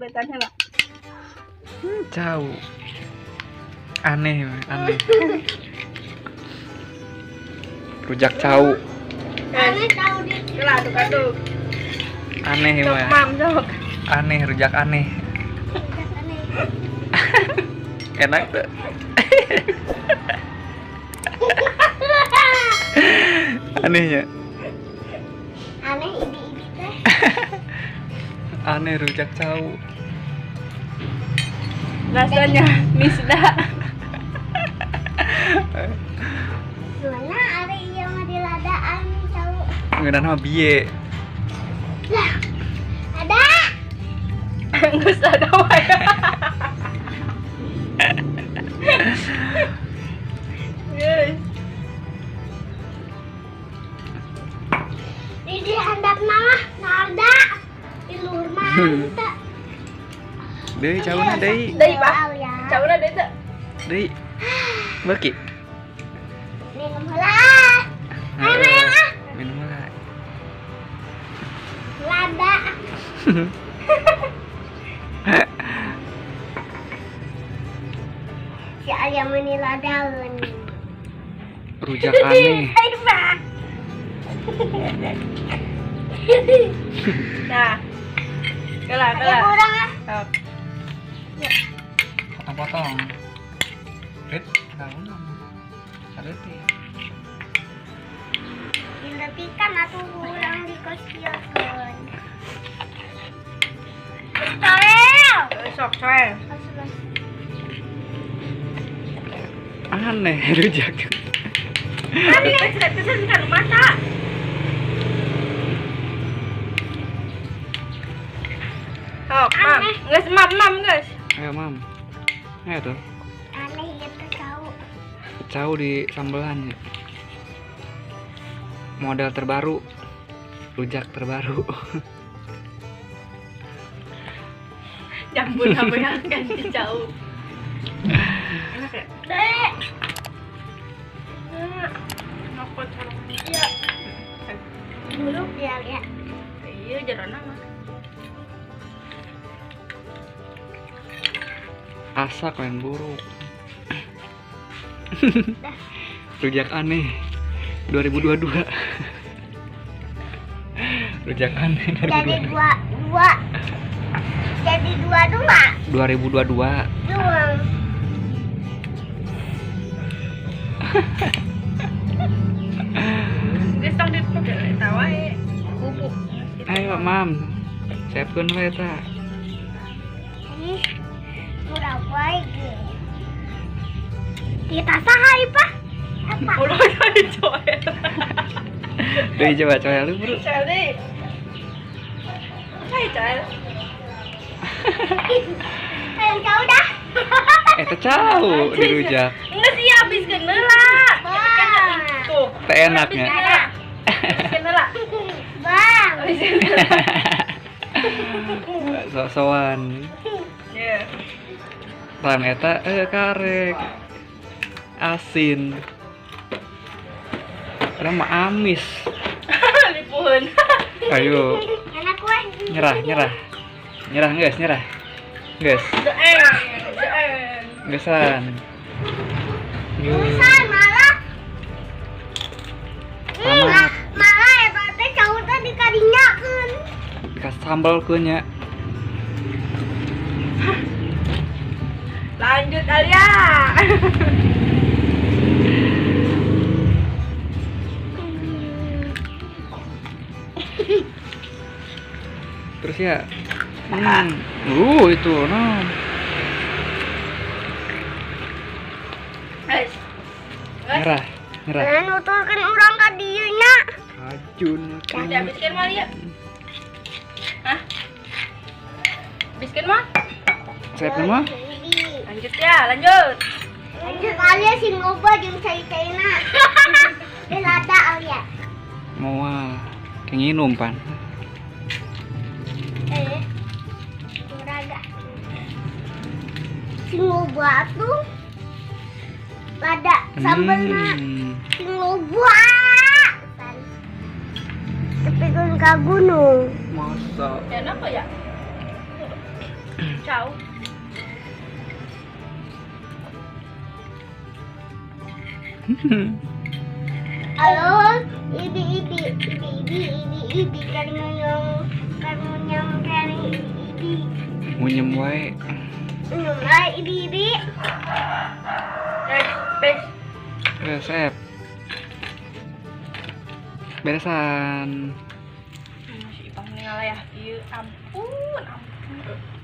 Tanya lah. Jauh. Aneh. Rujak cau. Aneh tahu di. Lah aduk-aduk. Aneh Cok, mah. Mam, cok. Aneh, rujak aneh. Enak tuh. Anehnya. Aneh ibi-ibi teh. Aneh rujak cau. Rasanya misda. Mana ada iya mah di ladaan tahu. Ngeunaan mah biye. Lah. Ada. Geus ada wae. Yes. Di handap mah narda. Di luhur mah teu. Deui cauna deui. Deui, Pak. Ya. Cauna deui teh. Deui. Beuki. Minum heula. Minum lah. Lada. Si ayam ini ladaun. Rujak aneh. Nah. Kelah. Ayam kurang ah. Sok. Potong-potong. Rit, daun. Sareuti. Diletikan atuh urang di kos kioskeun. Torel. Sok coy. Aneh rujak. Tadi kan mata. Sok, Mam. Geus mam geus. Ayo, Mam. Ayo tuh. Aneh gitu tahu. Cau di sambelan ya. Model terbaru. Rujak terbaru. Campur sama yang ganti jauh. Enak ya? Dek. Ngopot sama Iya. Dulu ya lihat. iya jarana mah. Asa kalian buruk. Rujak aneh 2022. Rujak aneh Jadi 2022. dua. Jadi dua 2022. doang. Geus tong dipakai eta wae. Bubuk. Ayo, Mam. Siapkeun we eta. Ih, murah baik. Kita sahai Pak. Apa? Ulah jadi coy. Deui coba coba lu, Bro. Coy deui. Coy. Yang kau dah. Eta cau di rujak. Enggak sih habiskeun heula. Bang. Tuh. Teh enaknya. Habiskeun heula. Bang. Habiskeun heula. Sok-sokan. Iya. Ran eta karek. Asin. Ada mah amis. Lipuheun. Ayo, Enak weh. nyerah. Nyerah geus, nyerah. Geus, Deeng. geusan. Busan malah. Tamat. Malah eta teh cau teh dikadinyakeun. Dikasih sambal nya. Lanjut Alia. Terus ya. Itu no. Guys. Nyerah. Nah, nuturkeun urang ka dieu nya. Ajun. Habiskeun mah Lia. Hah? Habiskeun mah? Saya mah. Lanjut ya, lanjut. Lanjut alia sing loba jeung cai-caina. Lada alia. Mau kayak nginum pan. Muraga. Sing loba tuh lada sambelna. Sing loba. Tapi kan ka gunung. Masa. Enak kok ya? Jauh. Halo, ibi, karunyong kari ibi. Ngunyem wae. Ibi. Bes. Resep. Beresan. Masih ipang meninggal ya. Iya, ampun.